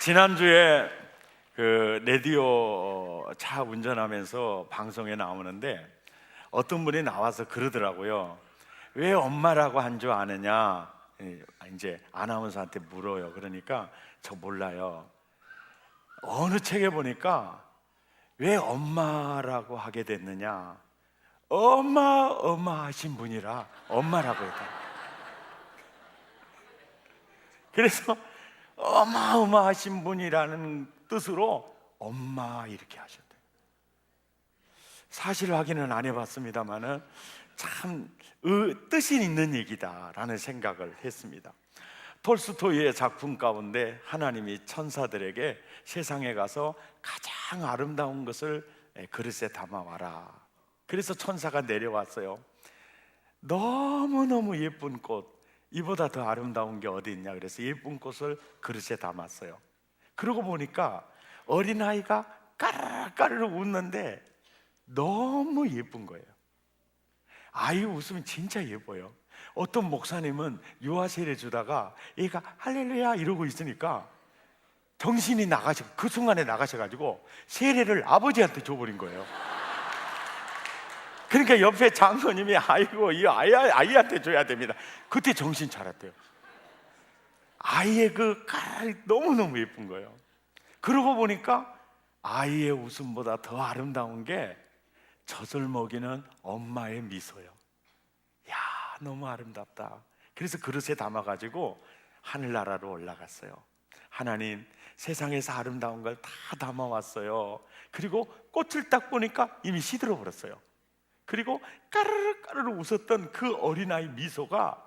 지난주에 그 라디오 차 운전하면서 방송에 나오는데 어떤 분이 나와서 그러더라고요. 왜 엄마라고 한 줄 아느냐? 이제 아나운서한테 물어요. 그러니까 저 몰라요. 어느 책에 보니까 왜 엄마라고 하게 됐느냐? 어마어마하신 분이라 엄마라고 했다. 그래서 어마어마하신 분이라는 뜻으로 엄마 이렇게 하셨대요. 사실 확인은 안 해봤습니다만은 참 뜻이 있는 얘기다라는 생각을 했습니다. 톨스토이의 작품 가운데 하나님이 천사들에게 세상에 가서 가장 아름다운 것을 그릇에 담아와라. 그래서 천사가 내려왔어요. 너무너무 예쁜 꽃, 이보다 더 아름다운 게 어디 있냐. 그래서 예쁜 꽃을 그릇에 담았어요. 그러고 보니까 어린아이가 까르르 웃는데 너무 예쁜 거예요. 아이 웃으면 진짜 예뻐요. 어떤 목사님은 유아 세례 주다가 얘가 할렐루야 이러고 있으니까 정신이 나가시고 그 순간에 나가셔가지고 세례를 아버지한테 줘버린 거예요. 그러니까 옆에 장로님이 아이고 이 아이한테 줘야 됩니다. 그때 정신 차렸대요. 아이의 그 깔 너무너무 예쁜 거예요. 그러고 보니까 아이의 웃음보다 더 아름다운 게 젖을 먹이는 엄마의 미소요. 야, 너무 아름답다. 그래서 그릇에 담아가지고 하늘나라로 올라갔어요. 하나님, 세상에서 아름다운 걸 다 담아왔어요. 그리고 꽃을 딱 보니까 이미 시들어 버렸어요. 그리고 까르르 웃었던 그 어린아이 미소가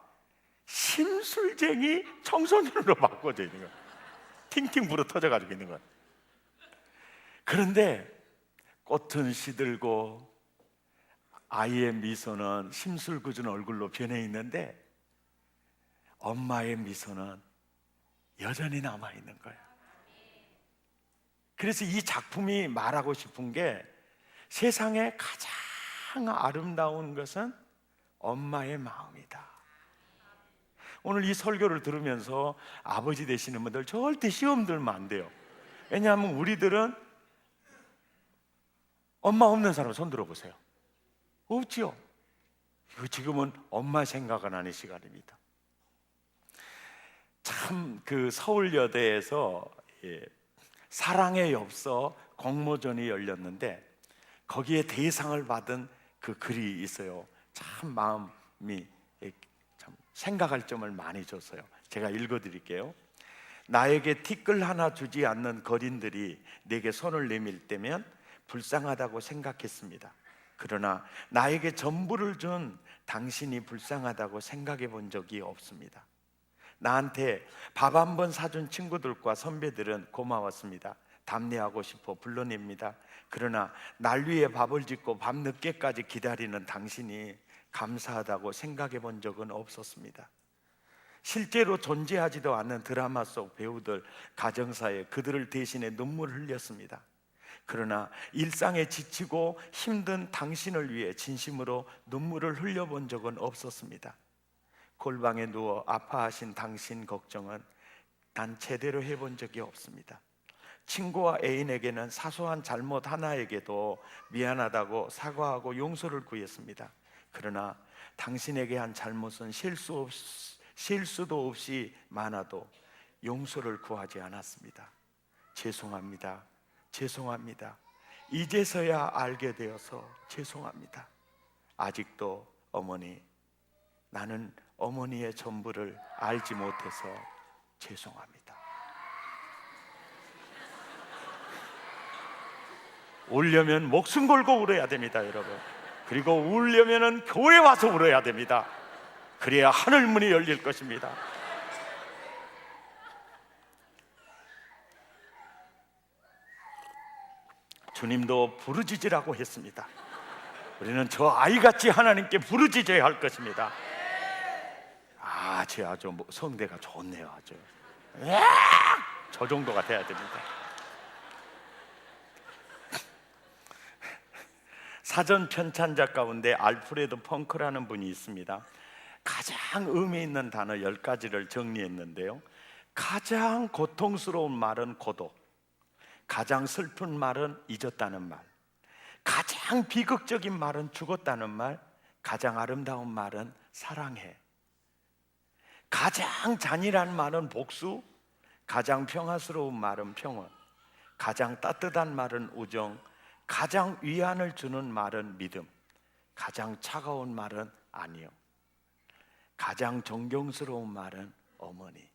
심술쟁이 청소년으로 바꿔져 있는 거예요. 팅팅 불어 터져가지고 있는 거예요. 그런데 꽃은 시들고 아이의 미소는 심술궂은 얼굴로 변해 있는데 엄마의 미소는 여전히 남아 있는 거예요. 그래서 이 작품이 말하고 싶은 게 세상에 가장 아름다운 것은 엄마의 마음이다. 오늘 이 설교를 들으면서 아버지 되시는 분들 절대 시험 들면 안 돼요. 왜냐하면 우리들은 엄마 없는 사람 손 들어보세요. 없지요. 지금은 엄마 생각은 하는 시간입니다. 참 그 서울여대에서 사랑의 엽서 공모전이 열렸는데 거기에 대상을 받은 그 글이 있어요. 참 마음이 참 생각할 점을 많이 줬어요. 제가 읽어드릴게요. 나에게 티끌 하나 주지 않는 거린들이 내게 손을 내밀 때면 불쌍하다고 생각했습니다. 그러나 나에게 전부를 준 당신이 불쌍하다고 생각해 본 적이 없습니다. 나한테 밥 한 번 사준 친구들과 선배들은 고마웠습니다. 답례하고 싶어 불러냅니다. 그러나 날 위해 밥을 짓고 밤늦게까지 기다리는 당신이 감사하다고 생각해 본 적은 없었습니다. 실제로 존재하지도 않는 드라마 속 배우들 가정사에 그들을 대신해 눈물을 흘렸습니다. 그러나 일상에 지치고 힘든 당신을 위해 진심으로 눈물을 흘려본 적은 없었습니다. 골방에 누워 아파하신 당신 걱정은 단 제대로 해본 적이 없습니다. 친구와 애인에게는 사소한 잘못 하나에게도 미안하다고 사과하고 용서를 구했습니다. 그러나 당신에게 한 잘못은 실수도 없이 많아도 용서를 구하지 않았습니다. 죄송합니다. 죄송합니다. 이제서야 알게 되어서 죄송합니다. 아직도 어머니, 나는 어머니의 전부를 알지 못해서 죄송합니다. 울려면 목숨 걸고 울어야 됩니다, 여러분. 그리고 울려면은 교회 와서 울어야 됩니다. 그래야 하늘 문이 열릴 것입니다. 주님도 부르짖으라고 했습니다. 우리는 저 아이같이 하나님께 부르짖어야 할 것입니다. 제 아주 성대가 좋네요. 아주 저 정도가 돼야 됩니다. 사전 편찬자 가운데 알프레드 펑크라는 분이 있습니다. 가장 의미 있는 단어 10가지를 정리했는데요. 가장 고통스러운 말은 고독, 가장 슬픈 말은 잊었다는 말, 가장 비극적인 말은 죽었다는 말, 가장 아름다운 말은 사랑해. 가장 잔인한 말은 복수, 가장 평화스러운 말은 평온, 가장 따뜻한 말은 우정, 가장 위안을 주는 말은 믿음, 가장 차가운 말은 아니요, 가장 존경스러운 말은 어머니.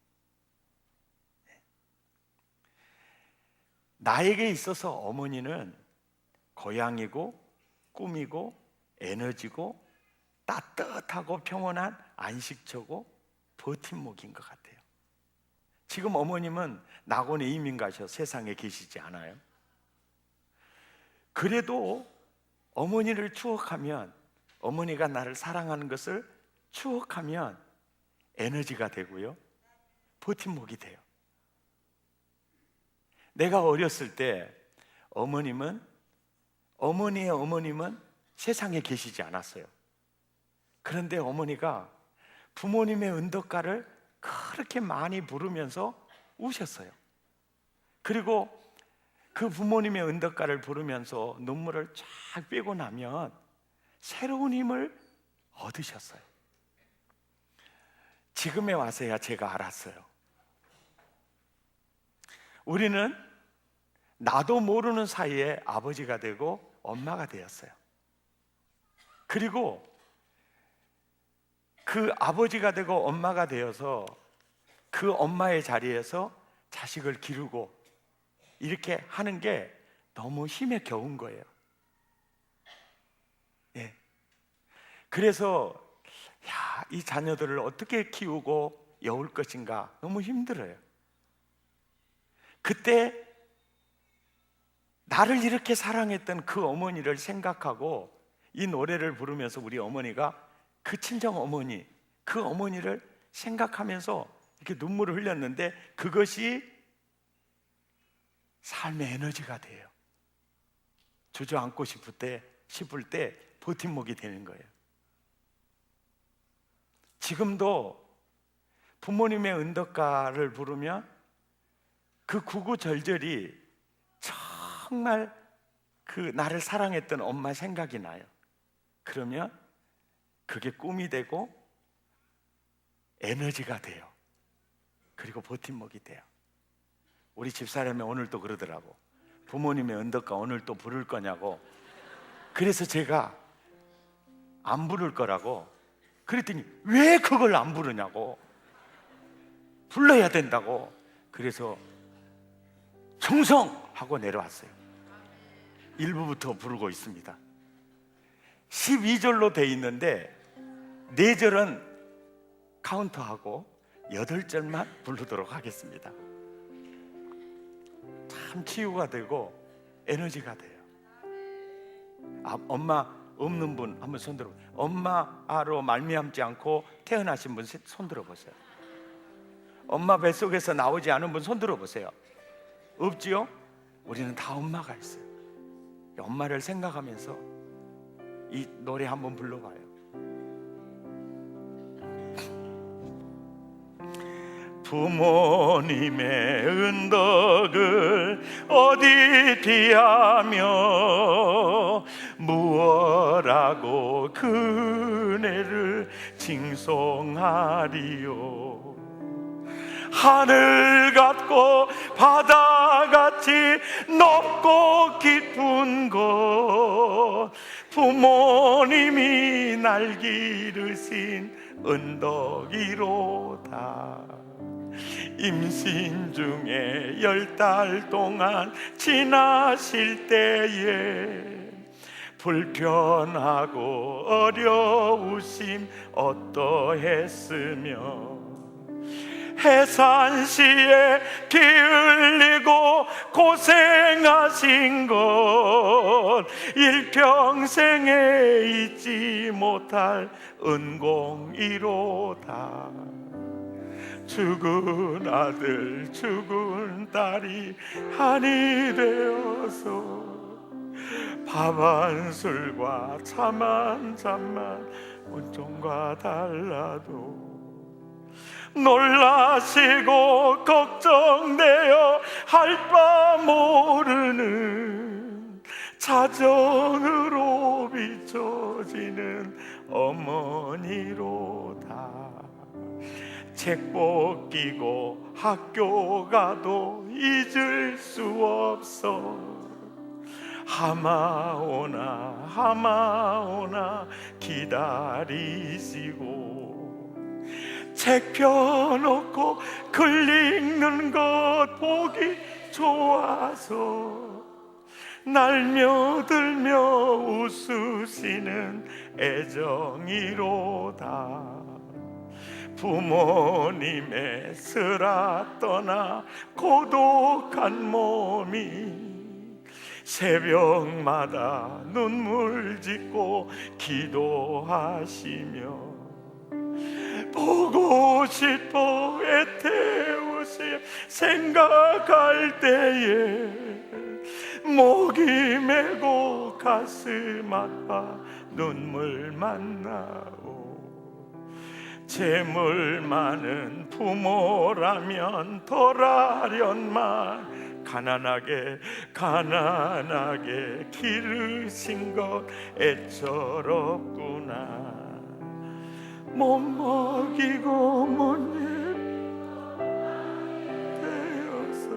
나에게 있어서 어머니는 고향이고 꿈이고 에너지고 따뜻하고 평온한 안식처고 버팀목인 것 같아요. 지금 어머님은 낙원에 이민 가셔 세상에 계시지 않아요. 그래도 어머니를 추억하면, 어머니가 나를 사랑하는 것을 추억하면 에너지가 되고요, 버팀목이 돼요. 내가 어렸을 때 어머니의 어머님은 세상에 계시지 않았어요. 그런데 어머니가 부모님의 은덕가를 그렇게 많이 부르면서 우셨어요. 그리고 그 부모님의 은덕가를 부르면서 눈물을 쫙 빼고 나면 새로운 힘을 얻으셨어요. 지금에 와서야 제가 알았어요. 우리는 나도 모르는 사이에 아버지가 되고 엄마가 되었어요. 그리고 그 아버지가 되고 엄마가 되어서 그 엄마의 자리에서 자식을 기르고 이렇게 하는 게 너무 힘에 겨운 거예요. 예. 그래서 이 자녀들을 어떻게 키우고 여울 것인가 너무 힘들어요. 그때 나를 이렇게 사랑했던 그 어머니를 생각하고 이 노래를 부르면서 우리 어머니가 그 친정 어머니, 그 어머니를 생각하면서 이렇게 눈물을 흘렸는데 그것이 삶의 에너지가 돼요. 주저앉고 싶을 때 버팀목이 되는 거예요. 지금도 부모님의 은덕가를 부르면 그 구구절절이 정말 그 나를 사랑했던 엄마 생각이 나요. 그러면 그게 꿈이 되고 에너지가 돼요. 그리고 버팀목이 돼요. 우리 집사람이 오늘 또 그러더라고. 부모님의 은덕가 오늘 또 부를 거냐고. 그래서 제가 안 부를 거라고 그랬더니 왜 그걸 안 부르냐고. 불러야 된다고. 그래서 충성하고 내려왔어요. 1부부터 부르고 있습니다. 12절로 돼 있는데 4절은 카운터하고 8절만 부르도록 하겠습니다. 참 치유가 되고 에너지가 돼요. 엄마 없는 분 한번 손 들어보세요. 엄마로 말미암지 않고 태어나신 분 손 들어보세요. 엄마 뱃속에서 나오지 않은 분 손 들어보세요. 없지요? 우리는 다 엄마가 있어요. 엄마를 생각하면서 이 노래 한번 불러봐요. 부모님의 은덕을 어디 비하며 무엇라고 그네를 칭송하리요. 하늘 같고 바다같이 높고 깊은 곳 부모님이 날 기르신 은덕이로다. 임신 중에 10달 동안 지나실 때에 불편하고 어려우심 어떠했으며 해산시에 피 흘리고 고생하신 것 일평생에 잊지 못할 은공이로다. 죽은 아들 죽은 딸이 한이 되어서 밥 한 술과 잠 한 잠만 온종과 달라도 놀라시고 걱정되어 할 바 모르는 자정으로 비춰지는 어머니로다. 책복 끼고 학교 가도 잊을 수 없어. 하마오나 하마오나 기다리시고, 책 펴놓고 글 읽는 것 보기 좋아서 날며 들며 웃으시는 애정이로다. 부모님의 쓰라 떠나 고독한 몸이 새벽마다 눈물 짓고 기도하시며, 보고 싶어 애태우시 생각할 때에 목이 메고 가슴 아파 눈물만 나오. 재물 많은 부모라면 덜하련만 가난하게 기르신 것 애처롭구나. 못 먹이고 못 되어서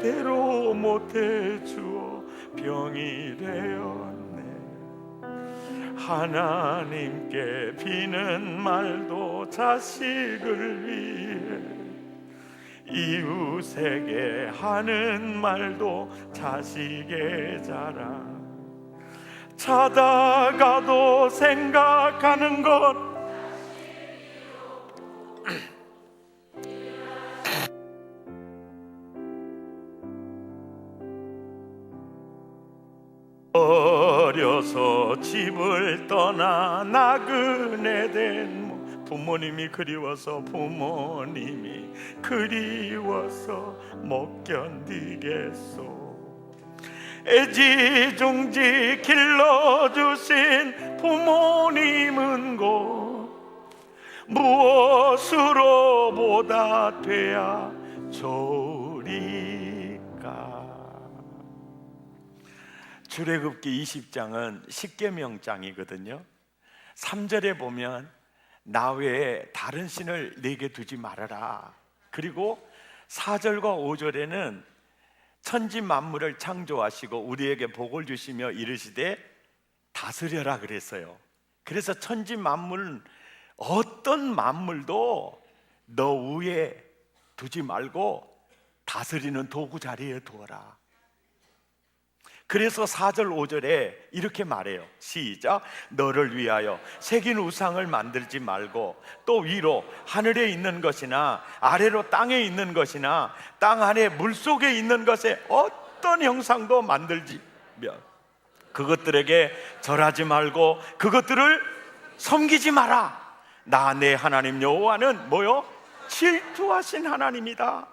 대로 못해 주어 병이 되었네. 하나님께 비는 말도 자식을 위해, 이웃에게 하는 말도 자식의 자랑. 자다가도 생각하는 것 어려서 집을 떠나 나그네 된 부모님이 그리워서 못 견디겠소. 애지중지 길러주신 부모님은 곧 무엇으로 보답해야 좋으리까. 출애굽기 20장은 십계명장이거든요. 3절에 보면 나 외에 다른 신을 내게 두지 말아라. 그리고 4절과 5절에는 천지 만물을 창조하시고 우리에게 복을 주시며 이르시되 다스려라 그랬어요. 그래서 천지 만물, 어떤 만물도 너 위에 두지 말고 다스리는 도구 자리에 두어라. 그래서 4절 5절에 이렇게 말해요. 시작. 너를 위하여 새긴 우상을 만들지 말고 또 위로 하늘에 있는 것이나 아래로 땅에 있는 것이나 땅 안에 물속에 있는 것에 어떤 형상도 만들지 그것들에게 절하지 말고 그것들을 섬기지 마라. 나 내 하나님 여호와는 뭐요? 질투하신 하나님이다.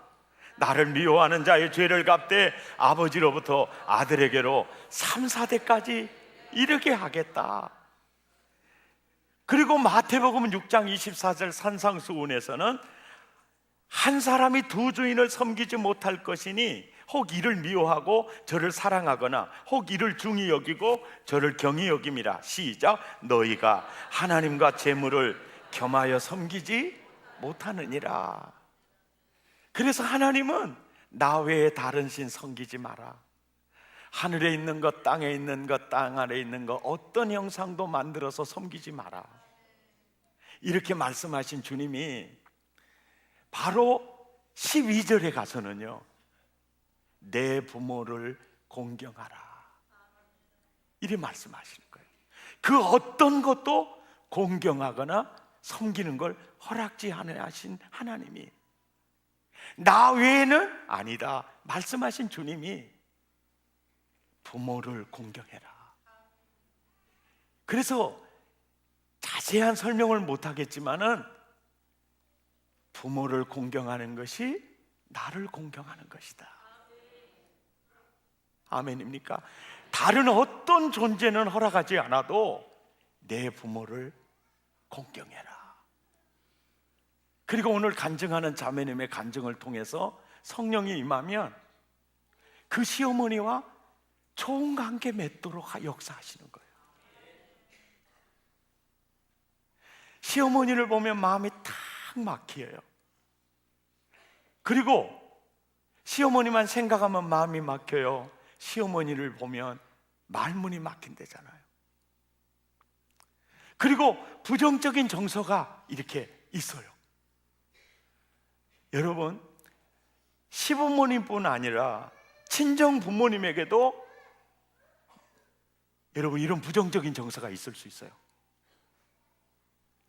나를 미워하는 자의 죄를 갚되 아버지로부터 아들에게로 3, 4대까지 이르게 하겠다. 그리고 마태복음 6장 24절 산상수훈에서는 한 사람이 두 주인을 섬기지 못할 것이니 혹 이를 미워하고 저를 사랑하거나 혹 이를 중히 여기고 저를 경히 여김이라. 시작. 너희가 하나님과 재물을 겸하여 섬기지 못하느니라. 그래서 하나님은 나 외에 다른 신 섬기지 마라. 하늘에 있는 것, 땅에 있는 것, 땅 아래에 있는 것 어떤 형상도 만들어서 섬기지 마라. 이렇게 말씀하신 주님이 바로 12절에 가서는요, 내 부모를 공경하라 이렇게 말씀하시는 거예요. 그 어떤 것도 공경하거나 섬기는 걸 허락지 않으신 하나님이 나 외에는 아니다 말씀하신 주님이 부모를 공경해라. 그래서 자세한 설명을 못하겠지만은 부모를 공경하는 것이 나를 공경하는 것이다. 아멘입니까? 다른 어떤 존재는 허락하지 않아도 내 부모를 공경해라. 그리고 오늘 간증하는 자매님의 간증을 통해서 성령이 임하면 그 시어머니와 좋은 관계 맺도록 역사하시는 거예요. 시어머니를 보면 마음이 탁 막혀요. 그리고 시어머니만 생각하면 마음이 막혀요. 시어머니를 보면 말문이 막힌대잖아요. 그리고 부정적인 정서가 이렇게 있어요. 여러분, 시부모님뿐 아니라 친정 부모님에게도 여러분 이런 부정적인 정서가 있을 수 있어요.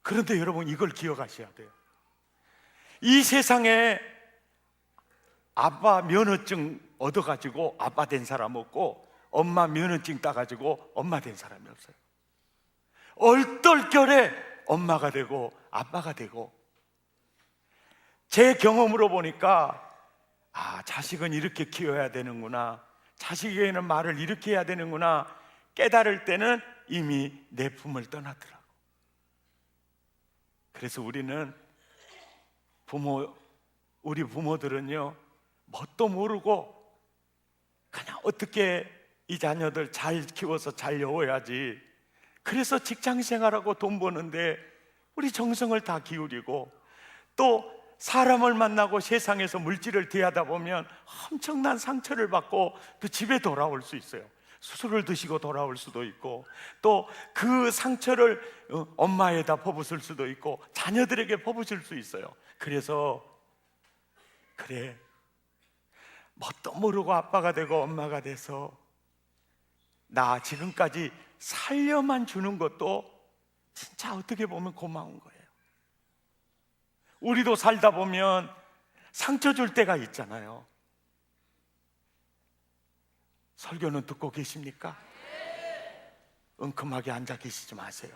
그런데 여러분 이걸 기억하셔야 돼요. 이 세상에 아빠 면허증 얻어가지고 아빠 된 사람 없고 엄마 면허증 따가지고 엄마 된 사람이 없어요. 얼떨결에 엄마가 되고 아빠가 되고, 제 경험으로 보니까 자식은 이렇게 키워야 되는구나, 자식에게는 말을 이렇게 해야 되는구나 깨달을 때는 이미 내 품을 떠났더라고. 그래서 우리는 우리 부모들은요 뭣도 모르고 그냥 어떻게 이 자녀들 잘 키워서 잘 여워야지, 그래서 직장 생활하고 돈 버는데 우리 정성을 다 기울이고, 또 사람을 만나고 세상에서 물질을 대하다 보면 엄청난 상처를 받고 또 집에 돌아올 수 있어요. 수술을 드시고 돌아올 수도 있고, 또 그 상처를 엄마에다 퍼붓을 수도 있고 자녀들에게 퍼붓을 수 있어요. 그래서 그래, 뭣도 모르고 아빠가 되고 엄마가 돼서 나 지금까지 살려만 주는 것도 진짜 어떻게 보면 고마운 거예요. 우리도 살다 보면 상처 줄 때가 있잖아요. 설교는 듣고 계십니까? 엉큼하게 앉아 계시지 마세요.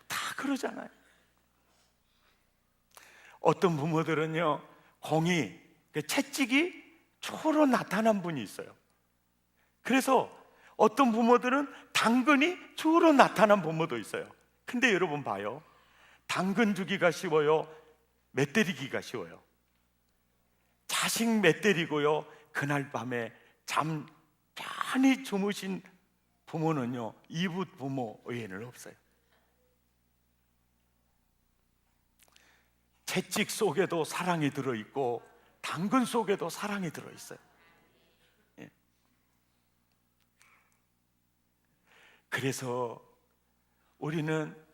다 그러잖아요. 어떤 부모들은요 공이, 채찍이 초로 나타난 분이 있어요. 그래서 어떤 부모들은 당근이 주로 나타난 부모도 있어요. 근데 여러분 봐요, 당근 주기가 쉬워요, 맷때리기가 쉬워요? 자식 맷때리고요 그날 밤에 잠 편히 주무신 부모는요 이웃 부모 외에는 없어요. 채찍 속에도 사랑이 들어있고 당근 속에도 사랑이 들어있어요. 예. 그래서 우리는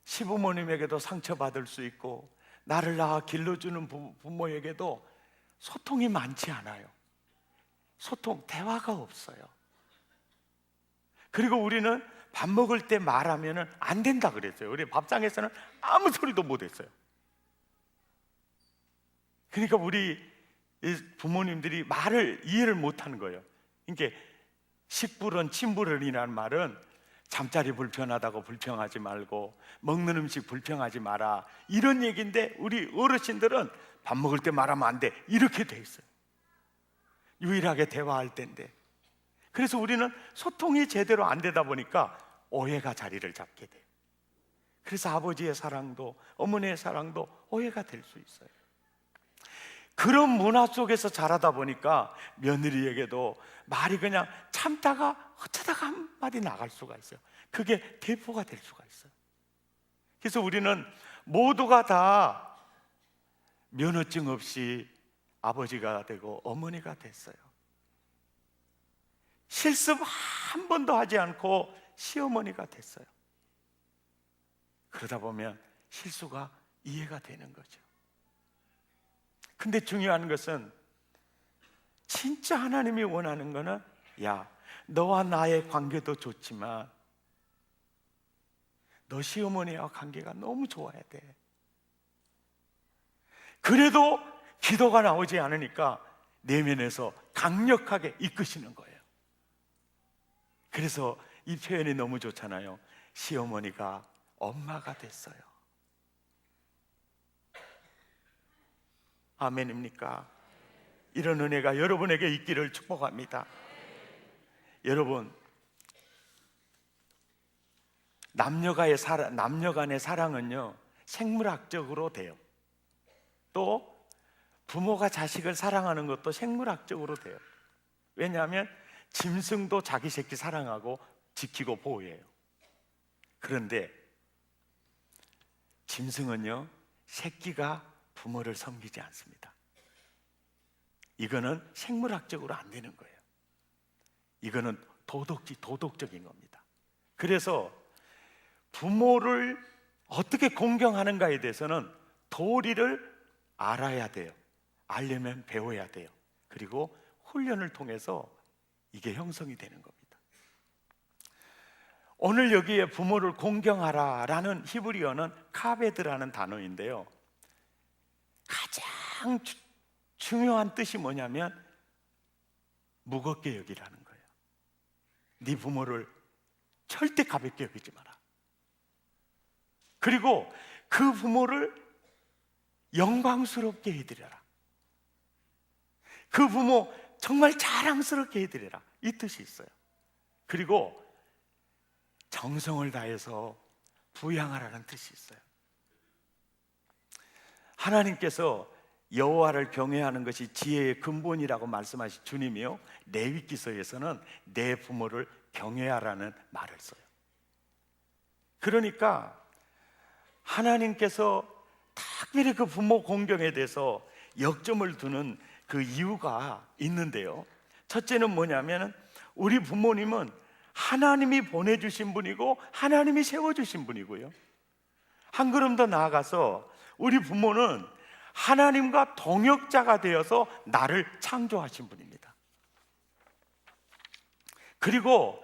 시부모님에게도 상처받을 수 있고, 나를 낳아 길러주는 부모에게도 소통이 많지 않아요. 대화가 없어요. 그리고 우리는 밥 먹을 때 말하면 안 된다 그랬어요. 우리 밥상에서는 아무 소리도 못 했어요. 그러니까 우리 부모님들이 말을 이해를 못하는 거예요. 그러니까 식불은 침불은이라는 말은 잠자리 불편하다고 불평하지 말고 먹는 음식 불평하지 마라, 이런 얘기인데 우리 어르신들은 밥 먹을 때 말하면 안 돼 이렇게 돼 있어요. 유일하게 대화할 때인데. 그래서 우리는 소통이 제대로 안 되다 보니까 오해가 자리를 잡게 돼요. 그래서 아버지의 사랑도 어머니의 사랑도 오해가 될 수 있어요. 그런 문화 속에서 자라다 보니까 며느리에게도 말이 그냥 참다가 어쩌다가 한마디 나갈 수가 있어요. 그게 대포가 될 수가 있어요. 그래서 우리는 모두가 다 면허증 없이 아버지가 되고 어머니가 됐어요. 실습 한 번도 하지 않고 시어머니가 됐어요. 그러다 보면 실수가 이해가 되는 거죠. 근데 중요한 것은 진짜 하나님이 원하는 거는, 야, 너와 나의 관계도 좋지만 너 시어머니와 관계가 너무 좋아야 돼. 그래도 기도가 나오지 않으니까 내면에서 강력하게 이끄시는 거예요. 그래서 이 표현이 너무 좋잖아요. 시어머니가 엄마가 됐어요. 아멘입니까? 이런 은혜가 여러분에게 있기를 축복합니다. 여러분, 남녀 간의 사랑은요 생물학적으로 돼요. 또 부모가 자식을 사랑하는 것도 생물학적으로 돼요. 왜냐하면 짐승도 자기 새끼 사랑하고 지키고 보호해요. 그런데 짐승은요, 새끼가 부모를 섬기지 않습니다. 이거는 생물학적으로 안 되는 거예요. 이거는 도덕적인 겁니다. 그래서 부모를 어떻게 공경하는가에 대해서는 도리를 알아야 돼요. 알려면 배워야 돼요. 그리고 훈련을 통해서 이게 형성이 되는 겁니다. 오늘 여기에 부모를 공경하라라는 히브리어는 카베드라는 단어인데요, 가장 중요한 뜻이 뭐냐면 무겁게 여기라는 거예요. 네 부모를 절대 가볍게 여기지 마라. 그리고 그 부모를 영광스럽게 해드려라. 그 부모 정말 자랑스럽게 해드려라. 이 뜻이 있어요. 그리고 정성을 다해서 부양하라는 뜻이 있어요. 하나님께서 여호와를 경외하는 것이 지혜의 근본이라고 말씀하신 주님이요, 레위기서에서는 내 부모를 경외하라는 말을 써요. 그러니까 하나님께서 특별히 그 부모 공경에 대해서 역점을 두는 그 이유가 있는데요, 첫째는 뭐냐면 우리 부모님은 하나님이 보내주신 분이고 하나님이 세워주신 분이고요, 한 걸음 더 나아가서 우리 부모는 하나님과 동역자가 되어서 나를 창조하신 분입니다. 그리고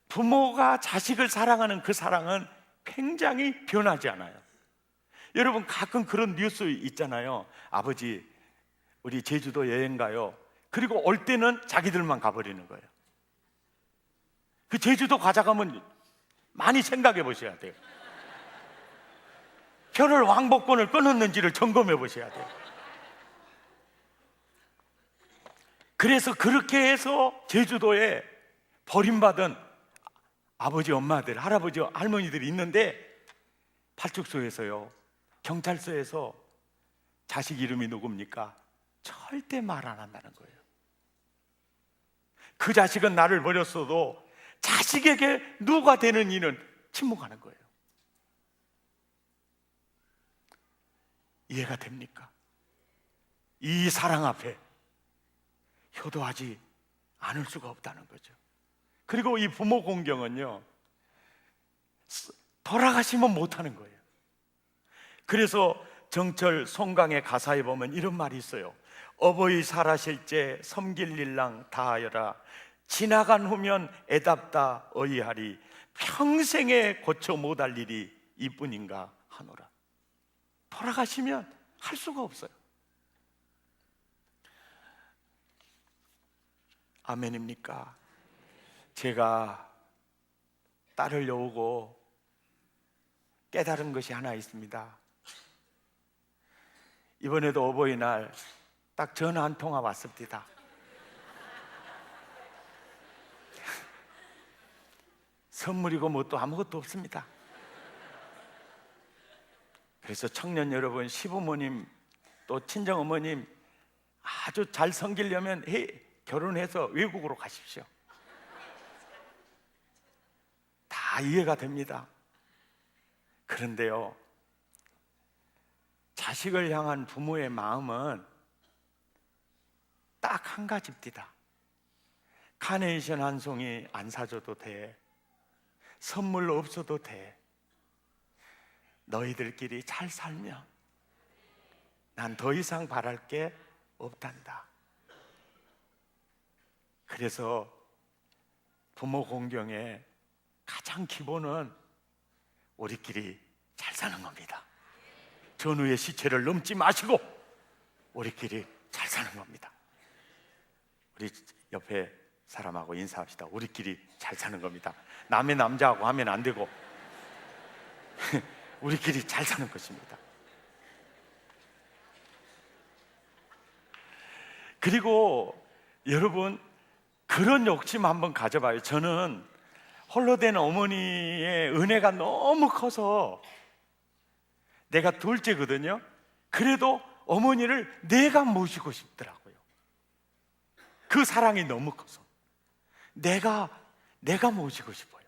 부모가 자식을 사랑하는 그 사랑은 굉장히 변하지 않아요. 여러분, 가끔 그런 뉴스 있잖아요. 아버지, 우리 제주도 여행 가요. 그리고 올 때는 자기들만 가버리는 거예요. 그 제주도 가져가면 많이 생각해 보셔야 돼요. 표를 왕복권을 끊었는지를 점검해 보셔야 돼요. 그래서 그렇게 해서 제주도에 버림받은 아버지, 엄마들, 할아버지, 할머니들이 있는데 파출소에서요, 경찰서에서 자식 이름이 누굽니까? 절대 말 안 한다는 거예요. 그 자식은 나를 버렸어도 자식에게 누가 되는 이는 침묵하는 거예요. 이해가 됩니까? 이 사랑 앞에 효도하지 않을 수가 없다는 거죠. 그리고 이 부모 공경은요, 돌아가시면 못하는 거예요. 그래서 정철 송강의 가사에 보면 이런 말이 있어요. 어버이 살아실 때 섬길 일랑 다하여라. 지나간 후면 애답다 어이하리. 평생에 고쳐 못할 일이 이뿐인가 하노라. 돌아가시면 할 수가 없어요. 아멘입니까? 제가 딸을 여우고 깨달은 것이 하나 있습니다. 이번에도 어버이날 딱 전화 한 통화 왔습니다. 선물이고 뭣도 아무것도 없습니다. 그래서 청년 여러분, 시부모님 또 친정어머님 아주 잘 섬기려면 결혼해서 외국으로 가십시오. 다 이해가 됩니다. 그런데요, 자식을 향한 부모의 마음은 딱 한 가지입니다. 카네이션 한 송이 안 사줘도 돼. 선물 없어도 돼. 너희들끼리 잘 살면 난 더 이상 바랄 게 없단다. 그래서 부모 공경의 가장 기본은 우리끼리 잘 사는 겁니다. 전우의 시체를 넘지 마시고 우리끼리 잘 사는 겁니다. 우리 옆에 사람하고 인사합시다. 우리끼리 잘 사는 겁니다. 남의 남자하고 하면 안 되고 우리끼리 잘 사는 것입니다. 그리고 여러분, 그런 욕심 한번 가져봐요. 저는 홀로 된 어머니의 은혜가 너무 커서, 내가 둘째거든요. 그래도 어머니를 내가 모시고 싶더라고요. 그 사랑이 너무 커서 내가 모시고 싶어요.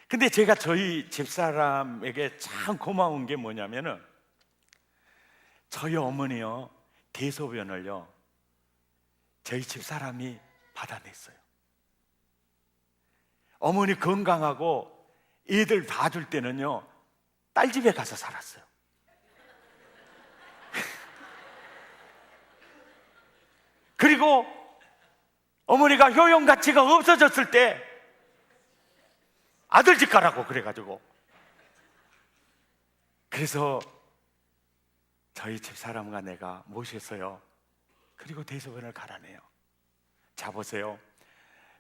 근데 제가 저희 집사람에게 참 고마운 게 뭐냐면은, 저희 어머니요, 대소변을요, 저희 집사람이 받아냈어요. 어머니 건강하고 애들 봐줄 때는요, 딸 집에 가서 살았어요. 그리고 어머니가 효용 가치가 없어졌을 때 아들 집 가라고 그래가지고, 그래서 저희 집사람과 내가 모셨어요. 그리고 대소변을 갈아내요. 자, 보세요.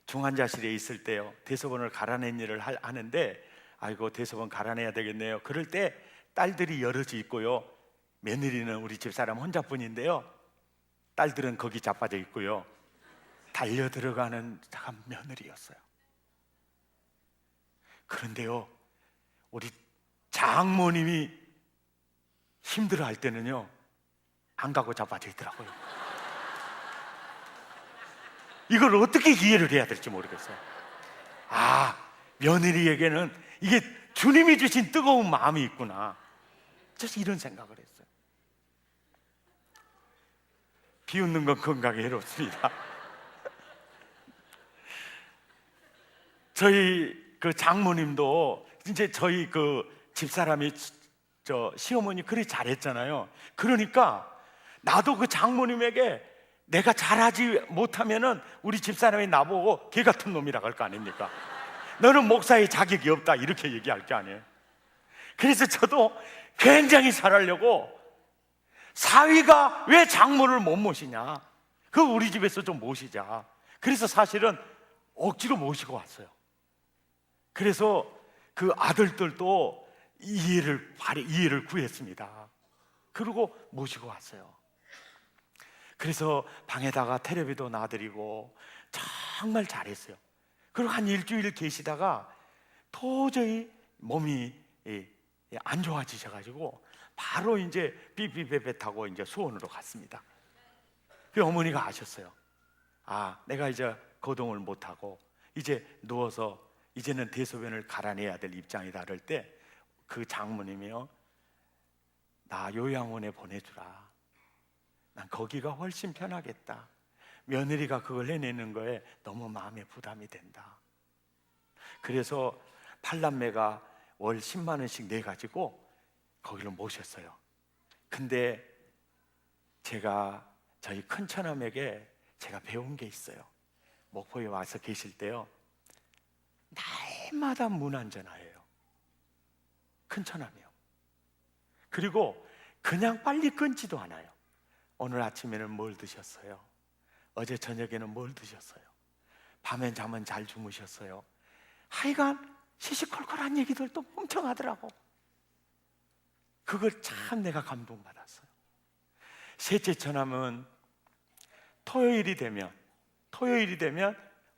중환자실에 있을 때요, 대소변을 갈아낸 일을 하는데, 아이고 대소변 갈아내야 되겠네요. 그럴 때 딸들이 여럿이 있고요, 며느리는 우리 집사람 혼자뿐인데요, 딸들은 거기 자빠져 있고요, 달려 들어가는 참 며느리였어요. 그런데요, 우리 장모님이 힘들어할 때는요, 안 가고 자빠져 있더라고요. 이걸 어떻게 이해를 해야 될지 모르겠어요. 아, 며느리에게는 이게 주님이 주신 뜨거운 마음이 있구나, 저는 이런 생각을 했어요. 비웃는 건 건강에 해롭습니다. 저희 그 장모님도 이제 저희 그 집사람이 저 시어머니 그리 잘했잖아요. 그러니까 나도 그 장모님에게 내가 잘하지 못하면은 우리 집사람이 나보고 개 같은 놈이라고 할 거 아닙니까? 너는 목사의 자격이 없다, 이렇게 얘기할 게 아니에요. 그래서 저도 굉장히 잘하려고, 사위가 왜 장모를 못 모시냐, 그 우리 집에서 좀 모시자. 그래서 사실은 억지로 모시고 왔어요. 그래서 그 아들들도 이해를 구했습니다. 그리고 모시고 왔어요. 그래서 방에다가 텔레비도 놔드리고 정말 잘했어요. 그리고 한 일주일 계시다가 도저히 몸이 안 좋아지셔가지고 바로 이제 삐삐빼빼 타고 이제 수원으로 갔습니다. 그 어머니가 아셨어요. 아, 내가 이제 거동을 못하고 이제 누워서 이제는 대소변을 갈아내야 될 입장이다. 그럴 때 그 장모님이요, 나 요양원에 보내주라. 난 거기가 훨씬 편하겠다. 며느리가 그걸 해내는 거에 너무 마음에 부담이 된다. 그래서 팔남매가 월 10만 원씩 내가지고 거기를 모셨어요. 근데 제가 저희 큰 처남에게 제가 배운 게 있어요. 목포에 와서 계실 때요, 날마다 문안전화예요. 큰 처남이요. 그리고 그냥 빨리 끊지도 않아요. 오늘 아침에는 뭘 드셨어요? 어제 저녁에는 뭘 드셨어요? 밤엔 잠은 잘 주무셨어요? 하여간 시시콜콜한 얘기들도 엄청 하더라고. 그걸 참 내가 감동받았어요. 셋째 처남은 토요일이 되면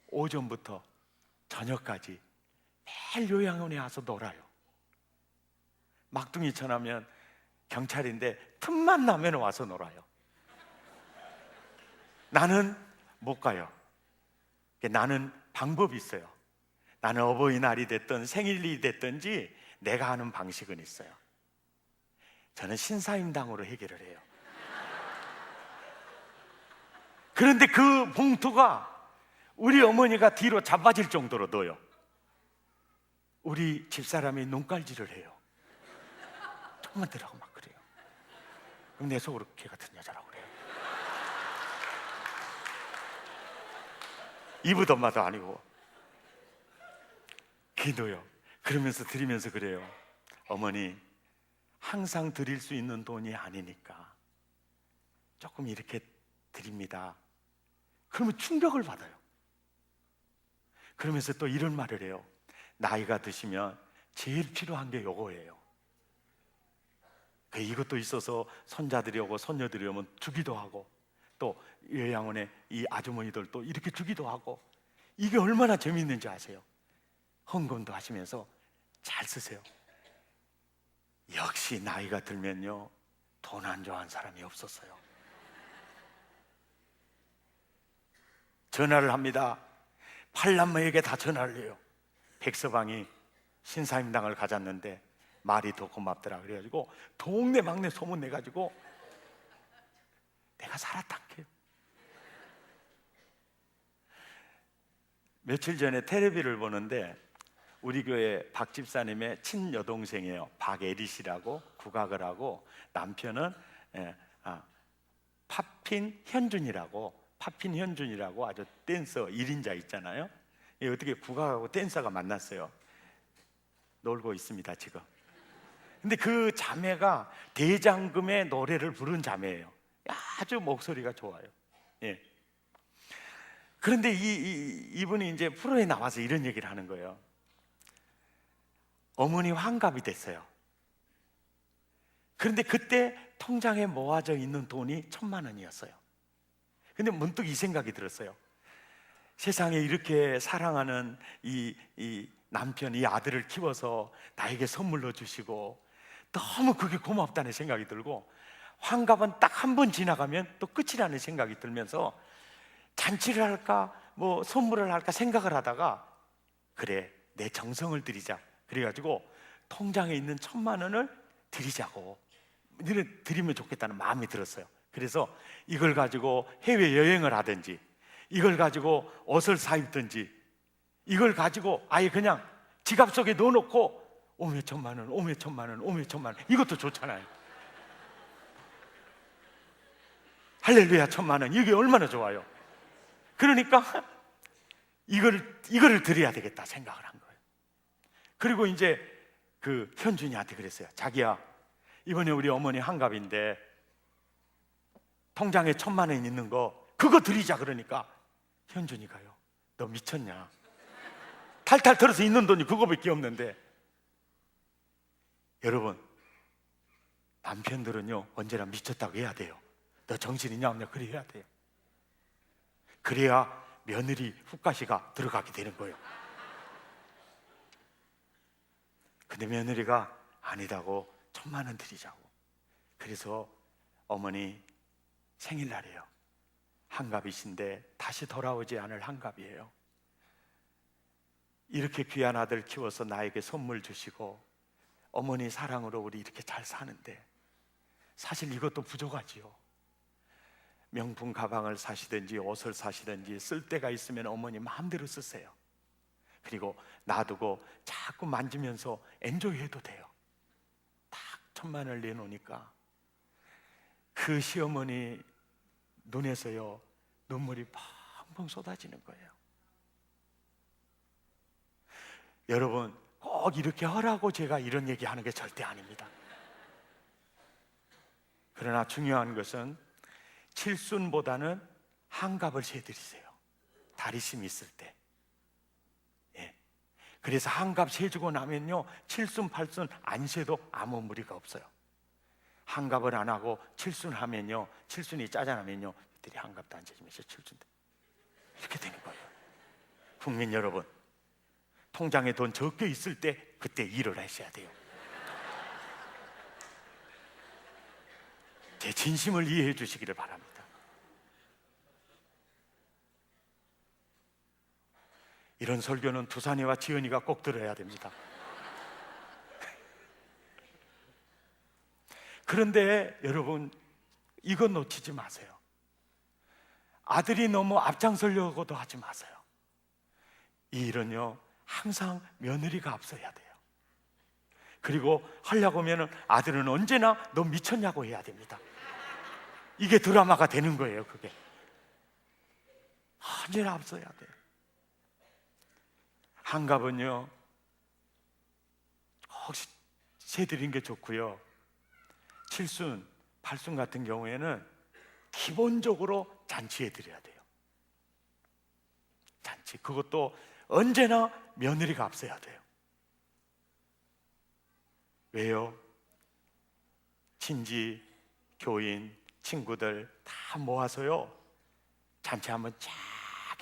오전부터 저녁까지 매일 요양원에 와서 놀아요. 막둥이 처남은 경찰인데 틈만 나면 와서 놀아요. 나는 못 가요. 나는 방법이 있어요. 나는 어버이날이 됐든 생일이 됐든지 내가 하는 방식은 있어요. 저는 신사임당으로 해결을 해요. 그런데 그 봉투가 우리 어머니가 뒤로 자빠질 정도로 넣어요. 우리 집사람이 눈깔질을 해요. 조금만 들라고 막 그래요. 그럼 내 속으로 개 같은 여자라고 그래요. 이브 엄마도 아니고 기도요. 그러면서 드리면서 그래요. 어머니, 항상 드릴 수 있는 돈이 아니니까 조금 이렇게 드립니다. 그러면 충격을 받아요. 그러면서 또 이런 말을 해요. 나이가 드시면 제일 필요한 게 요거예요. 이것도 있어서 손자들이 오고 손녀들이 오면 주기도 하고, 또 요양원에 이 아주머니들도 이렇게 주기도 하고, 이게 얼마나 재미있는지 아세요? 헌금도 하시면서 잘 쓰세요. 역시 나이가 들면요, 돈 안 좋아하는 사람이 없었어요. 전화를 합니다. 팔남매에게 다 전화를 해요. 백서방이 신사임당을 가졌는데 말이 더 고맙더라 그래가지고 동네 막내 소문 내가지고 내가 살았다 해요. 며칠 전에 텔레비를 보는데 우리 교회 박 집사님의 친여동생이에요. 박애리씨라고, 국악을 하고, 남편은 팝핀 현준이라고 아주 댄서 1인자 있잖아요. 어떻게 국악하고 댄서가 만났어요. 놀고 있습니다 지금. 근데 그 자매가 대장금의 노래를 부른 자매예요. 아주 목소리가 좋아요. 예. 그런데 이분이 이제 프로에 나와서 이런 얘기를 하는 거예요. 어머니 환갑이 됐어요. 그런데 그때 통장에 모아져 있는 돈이 1,000만 원이었어요. 근데 문득 이 생각이 들었어요. 세상에 이렇게 사랑하는 이 남편, 이 아들을 키워서 나에게 선물로 주시고 너무 그게 고맙다는 생각이 들고, 환갑은 딱 한 번 지나가면 또 끝이라는 생각이 들면서 잔치를 할까 뭐 선물을 할까 생각을 하다가, 그래 내 정성을 드리자 그래가지고 통장에 있는 1,000만 원을 드리자고, 드리면 좋겠다는 마음이 들었어요. 그래서 이걸 가지고 해외여행을 하든지, 이걸 가지고 옷을 사입든지, 이걸 가지고 아예 그냥 지갑 속에 넣어놓고 오며 1,000만 원, 오며 1,000만 원, 오며 1,000만 원, 이것도 좋잖아요. 할렐루야 1,000만 원, 이게 얼마나 좋아요. 그러니까 이거를 드려야 되겠다 생각을 한 거예요. 그리고 이제 그 현준이한테 그랬어요. 자기야, 이번에 우리 어머니 환갑인데 통장에 1,000만 원 있는 거 그거 드리자. 그러니까 현준이가요, 너 미쳤냐? 탈탈 털어서 있는 돈이 그거밖에 없는데. 여러분, 남편들은요 언제나 미쳤다고 해야 돼요. 너 정신 있냐 없냐 그래 해야 돼요. 그래야 며느리 훅가시가 들어가게 되는 거예요. 근데 며느리가 아니다고 1,000만 원 드리자고. 그래서 어머니 생일날이에요. 한갑이신데 다시 돌아오지 않을 한갑이에요. 이렇게 귀한 아들 키워서 나에게 선물 주시고 어머니 사랑으로 우리 이렇게 잘 사는데 사실 이것도 부족하지요. 명품 가방을 사시든지 옷을 사시든지 쓸 데가 있으면 어머니 마음대로 쓰세요. 그리고 놔두고 자꾸 만지면서 엔조이해도 돼요. 딱 1,000만 원을 내놓으니까 그 시어머니 눈에서요 눈물이 펑펑 쏟아지는 거예요. 여러분, 꼭 이렇게 하라고 제가 이런 얘기하는 게 절대 아닙니다. 그러나 중요한 것은 칠순보다는 한갑을 세드리세요. 다리심 있을 때. 예. 그래서 한갑 세주고 나면요 칠순 팔순 안 세도 아무 무리가 없어요. 한갑을 안 하고 칠순 하면요, 칠순이 짜잔하면요 이들이 한갑도 안 세지면서 칠순 이렇게 되는 거예요. 국민 여러분, 통장에 돈 적게 있을 때 그때 일을 하셔야 돼요. 제 진심을 이해해 주시기를 바랍니다. 이런 설교는 두산이와 지연이가 꼭 들어야 됩니다. 그런데 여러분, 이건 놓치지 마세요. 아들이 너무 앞장서려고도 하지 마세요. 이 일은요 항상 며느리가 앞서야 돼요. 그리고 하려고 하면 아들은 언제나 너 미쳤냐고 해야 됩니다. 이게 드라마가 되는 거예요. 그게 언제나 앞서야 돼요. 한갑은요 혹시 세드린 게 좋고요, 칠순, 팔순 같은 경우에는 기본적으로 잔치해 드려야 돼요. 잔치, 그것도 언제나 며느리가 앞서야 돼요. 왜요? 친지, 교인, 친구들 다 모아서요 잔치 한번 쫙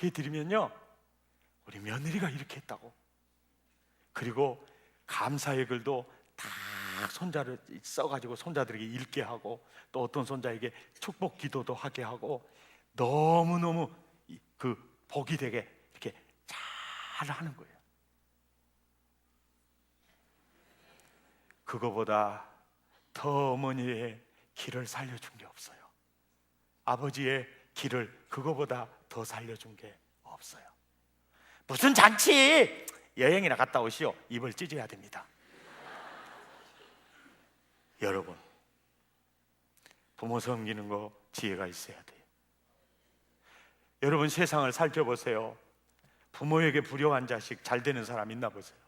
해드리면요 우리 며느리가 이렇게 했다고, 그리고 감사의 글도 다 손자를 써가지고 손자들에게 읽게 하고, 또 어떤 손자에게 축복 기도도 하게 하고, 너무너무 그 복이 되게 이렇게 잘 하는 거예요. 그거보다 더 어머니의 길을 살려준 게 없어요. 아버지의 길을 그거보다 더 살려준 게 없어요. 무슨 잔치, 여행이나 갔다 오시오, 입을 찢어야 됩니다. 여러분, 부모 섬기는 거 지혜가 있어야 돼요. 여러분, 세상을 살펴보세요. 부모에게 불효한 자식 잘 되는 사람 있나 보세요.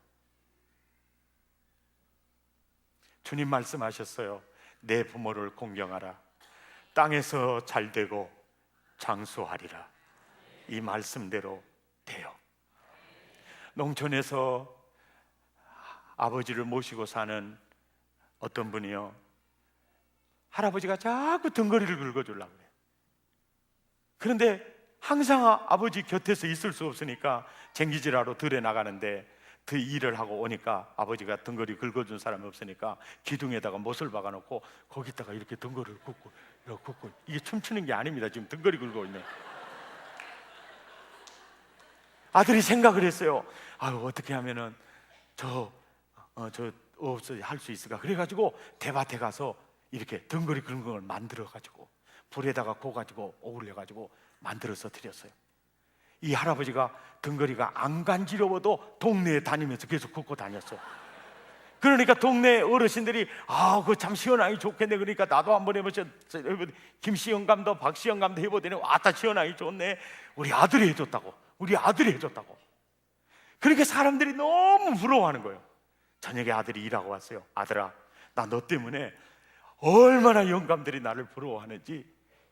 주님 말씀하셨어요. 내 부모를 공경하라. 땅에서 잘 되고 장수하리라. 이 말씀대로 돼요. 농촌에서 아버지를 모시고 사는 어떤 분이요, 할아버지가 자꾸 등거리를 긁어주려고 그래요. 그런데 항상 아버지 곁에서 있을 수 없으니까 쟁기질하러 들에 나가는데, 그 일을 하고 오니까 아버지가 등거리 긁어준 사람이 없으니까 기둥에다가 못을 박아놓고 거기다가 이렇게 등거리를 굽고, 이게 춤추는 게 아닙니다. 지금 등거리 긁고 있네. 아들이 생각을 했어요. 아유, 어떻게 하면은 저 없어 할 수 있을까? 그래가지고 대밭에 가서 이렇게 등거리 긁는 걸 만들어가지고 불에다가 구워가지고 어울려가지고 만들어서 드렸어요. 이 할아버지가 등거리가 안 간지러워도 동네에 다니면서 계속 굽고 다녔어요. 그러니까 동네 어르신들이 그거 참 시원하기 좋겠네. 그러니까 나도 한번 해보자. 김시영감도 박시영감도 해보더니 왔다 시원하기 좋네. 우리 아들이 해줬다고. 그렇게 사람들이 너무 부러워하는 거예요. 저녁에 아들이 일하고 왔어요. 아들아, 나 너 때문에 얼마나 영감들이 나를 부러워하는지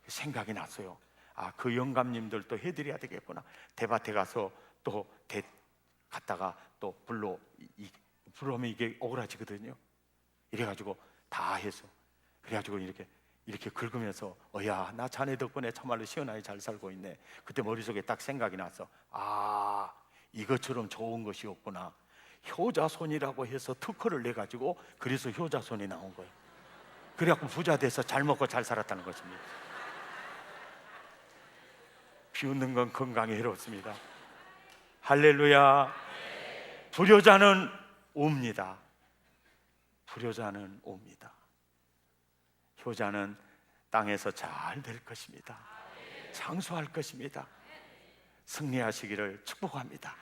생각이 났어요. 그 영감님들도 해드려야 되겠구나. 대밭에 가서 또 갔다가 또 불러오면 이게 오그라지거든요. 이래가지고 다 해서, 그래가지고 이렇게 긁으면서 야, 나 자네 덕분에 참말로 시원하게 잘 살고 있네. 그때 머릿속에 딱 생각이 나서 이것처럼 좋은 것이 없구나. 효자손이라고 해서 특허를 내가지고 그래서 효자손이 나온 거예요. 그래갖고 부자 돼서 잘 먹고 잘 살았다는 것입니다. 비웃는 건 건강에 해롭습니다. 할렐루야. 불효자는 옵니다. 효자는 땅에서 잘 될 것입니다. 장수할 것입니다. 승리하시기를 축복합니다.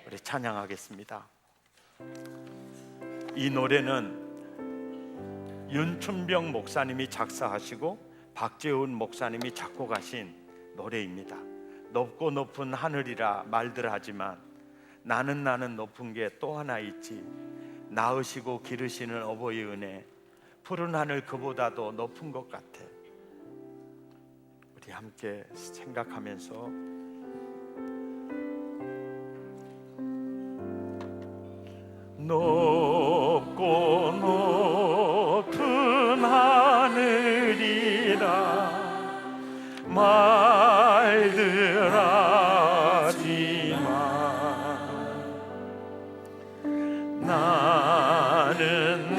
우리 찬양하겠습니다. 이 노래는 윤춘병 목사님이 작사하시고 박재훈 목사님이 작곡하신 노래입니다. 높고 높은 하늘이라 말들 하지만 나는 높은 게 또 하나 있지. 낳으시고 기르시는 어버이 은혜, 푸른 하늘 그보다도 높은 것 같아. 우리 함께 생각하면서 높고 높은 하늘이라 말들 하지만 나는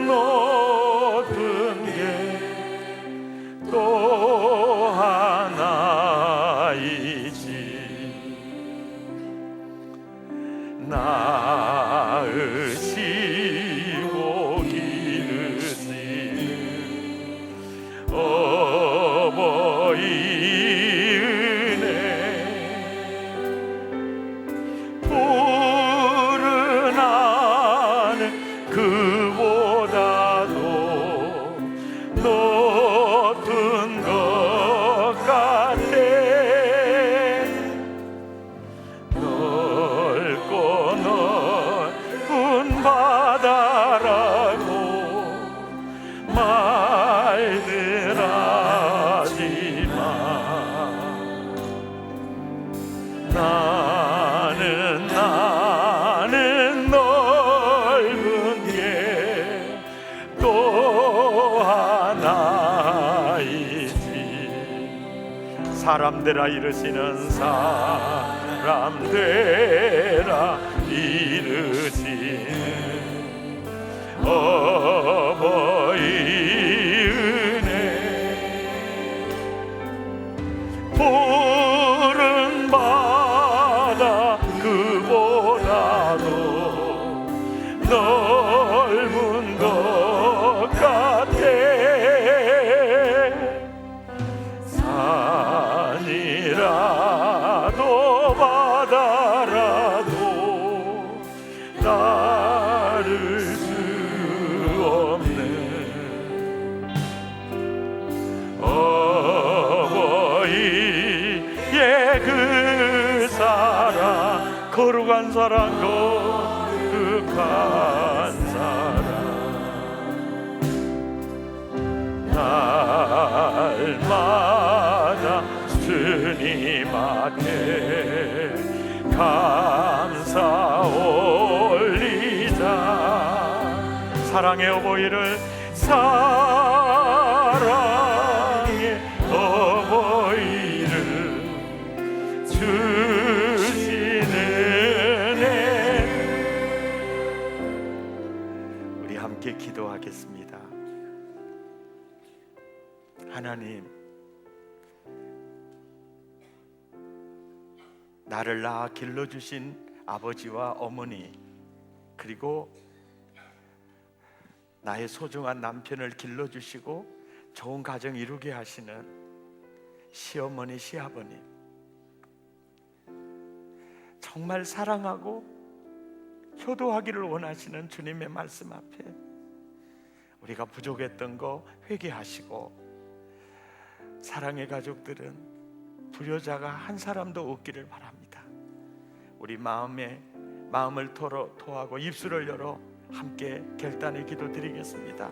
높은 게 또 하나이지. 낳으시고 기르시는 어버이 은혜, 푸른 하늘 그보다도 높은 것 같아. 넓고 넓은 바다라고 말들 하지만 나는 넓은 게 또 하나이지. 사람들아 이르시는 사람들아 이르시는 어버이 은혜 푸른 바다 그보다도 넓은 것 같아 산이라도 바다라도 나를 수 없는 어버이의 그 사랑 거룩한 사랑 거룩한 사랑 날마다 주님 앞에 감사 올리자 사랑의 어버이를 사랑의 어버이를 주시는 애 우리 함께 기도하겠습니다. 하나님 나를 낳아 길러주신 아버지와 어머니 그리고 나의 소중한 남편을 길러주시고 좋은 가정 이루게 하시는 시어머니 시아버님 정말 사랑하고 효도하기를 원하시는 주님의 말씀 앞에 우리가 부족했던 거 회개하시고 사랑의 가족들은 불효자가 한 사람도 없기를 바랍니다. 우리 마음을 토하고 입술을 열어 함께 결단의 기도 드리겠습니다.